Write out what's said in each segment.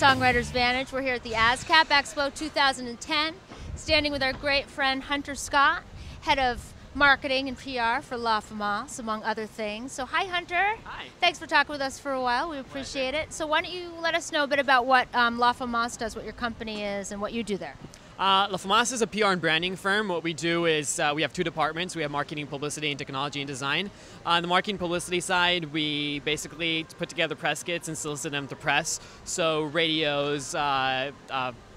Songwriters Vantage. We're here at the ASCAP EXPO 2010, standing with our great friend Hunter Scott, head of marketing and PR for LaFamos, among other things. So hi, Hunter. Hi. Thanks for talking with us for a while. We appreciate it. So why don't you let us know a bit about what LaFamos does, what your company is, and what you do there. LaFamos is a PR and branding firm. What we do is we have two departments. We have marketing, publicity, and technology and design. On the marketing publicity side, we basically put together press kits and solicit them to press. So radios,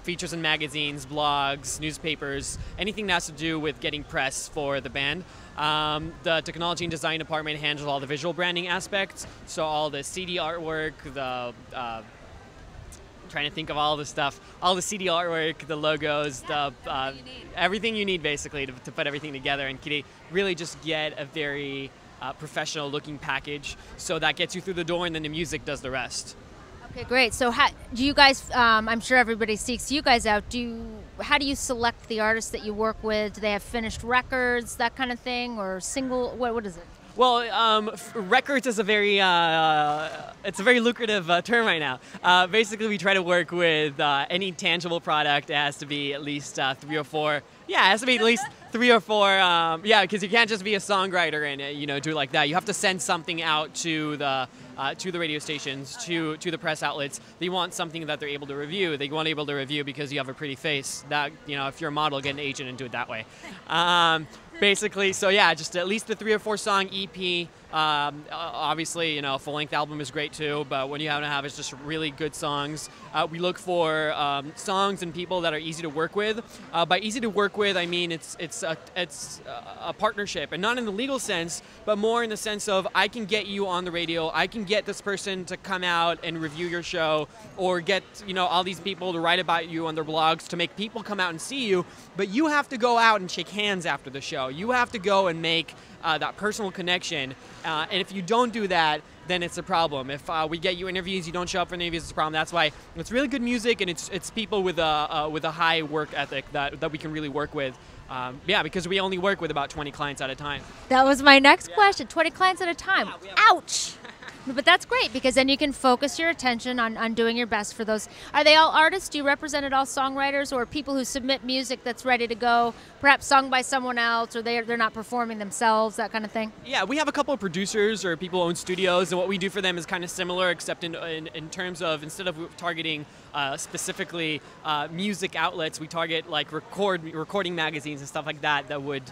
features in magazines, blogs, newspapers, anything that has to do with getting press for the band. The technology and design department handles all the visual branding aspects. So all the CD artwork, the trying to think of all the stuff, all the CD artwork, the logos, everything you need basically to put everything together and really just get a very professional looking package. So that gets you through the door, and then the music does the rest. Okay, great. So how do you guys, I'm sure everybody seeks you guys out, how do you select the artists that you work with? Do they have finished records, that kind of thing, or single, what is it? Well, records is a very, it's a very lucrative term right now. Basically, we try to work with any tangible product. It has to be at least 3 or 4. Yeah, it has to be at least 3 or 4. Yeah, because you can't just be a songwriter and do it like that. You have to send something out to the radio stations, to the press outlets. They want something that they're able to review. They want able to review because you have a pretty face. That if you're a model, get an agent and do it that way. Basically, so yeah, just at least the 3 or 4 song EP. Obviously, a full-length album is great too, but what you have to have is just really good songs. We look for songs and people that are easy to work with. By easy to work with, I mean it's a partnership, and not in the legal sense, but more in the sense of I can get you on the radio, I can get this person to come out and review your show, or get all these people to write about you on their blogs to make people come out and see you, but you have to go out and shake hands after the show. You have to go and make that personal connection, and if you don't do that, then it's a problem. If we get you interviews, you don't show up for the interviews, it's a problem. That's why it's really good music, and it's people with a high work ethic that we can really work with. Yeah, because we only work with about 20 clients at a time. That was my next question. 20 clients at a time. Yeah, ouch! But that's great, because then you can focus your attention on doing your best for those. Are they all artists? Do you represent all songwriters, or people who submit music that's ready to go, perhaps sung by someone else, or they're not performing themselves, that kind of thing? Yeah, we have a couple of producers or people who own studios, and what we do for them is kind of similar, except in terms of, instead of targeting specifically music outlets, we target like recording magazines and stuff like that would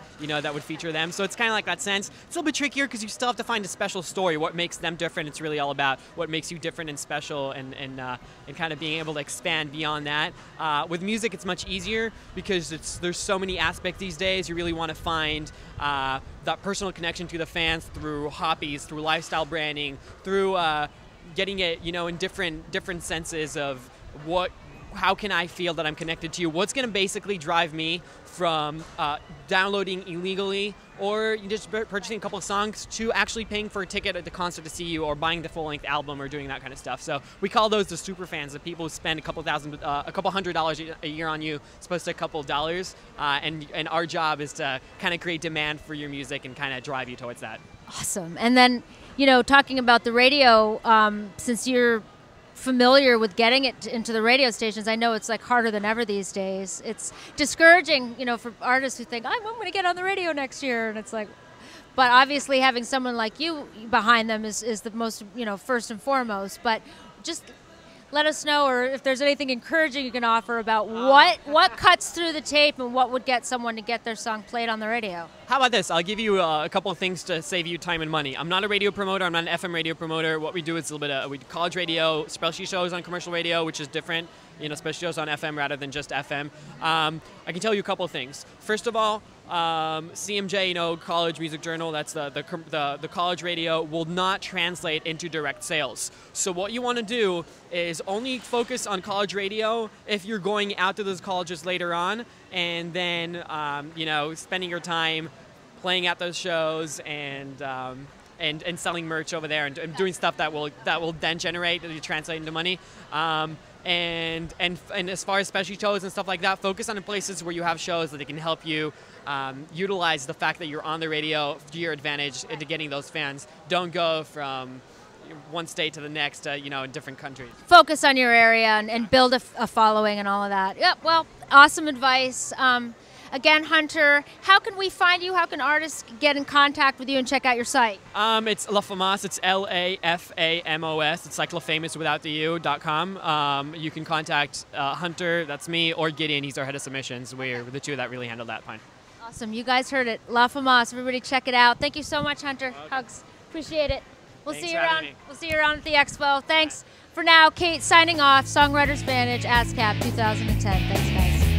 feature them. So it's kind of like that sense. It's a little bit trickier because you still have to find a special story, what makes them different. It's really all about what makes you different and special, and kind of being able to expand beyond that. With music, it's much easier because there's so many aspects these days. You really want to find that personal connection to the fans through hobbies, through lifestyle branding, through getting it in different senses of how can I feel that I'm connected to you? What's going to basically drive me from downloading illegally or just purchasing a couple of songs to actually paying for a ticket at the concert to see you, or buying the full-length album, or doing that kind of stuff. So we call those the super fans, the people who spend a couple $100 a year on you, as opposed to a couple of dollars. And our job is to kind of create demand for your music and kind of drive you towards that. Awesome. And then, talking about the radio, since you're familiar with getting it into the radio stations, I know it's like harder than ever these days. It's discouraging, for artists who think, I'm going to get on the radio next year, and it's like, but obviously having someone like you behind them is the most, first and foremost. But just let us know, or if there's anything encouraging you can offer about what cuts through the tape and what would get someone to get their song played on the radio. How about this? I'll give you a couple of things to save you time and money. I'm not a radio promoter. I'm not an FM radio promoter. What we do is a little bit of we do college radio, specialty shows on commercial radio, which is different. Specialty shows on FM rather than just FM. I can tell you a couple of things. First of all, CMJ, College Music Journal, that's the college radio, will not translate into direct sales. So what you want to do is only focus on college radio if you're going out to those colleges later on, and then spending your time playing at those shows and selling merch over there, and doing stuff that will then translate into money. And as far as specialty shows and stuff like that, focus on the places where you have shows that they can help you utilize the fact that you're on the radio to your advantage into getting those fans. Don't go from one state to the next, you know, in different countries. Focus on your area and build a following and all of that. Yep. Well, awesome advice. Again, Hunter, how can we find you? How can artists get in contact with you and check out your site? It's LaFamos. It's LAFAMOS. It's like LaFamous without the U.com. You can contact Hunter, that's me, or Gideon. He's our head of submissions. We're the two that really handle that fine. Awesome. You guys heard it. LaFamos. Everybody check it out. Thank you so much, Hunter. Okay. Hugs. Appreciate it. We'll Thanks see you for around. having me. We'll see you around at the expo. Thanks. For now, Kate signing off. Songwriters Vantage, ASCAP 2010. Thanks, guys.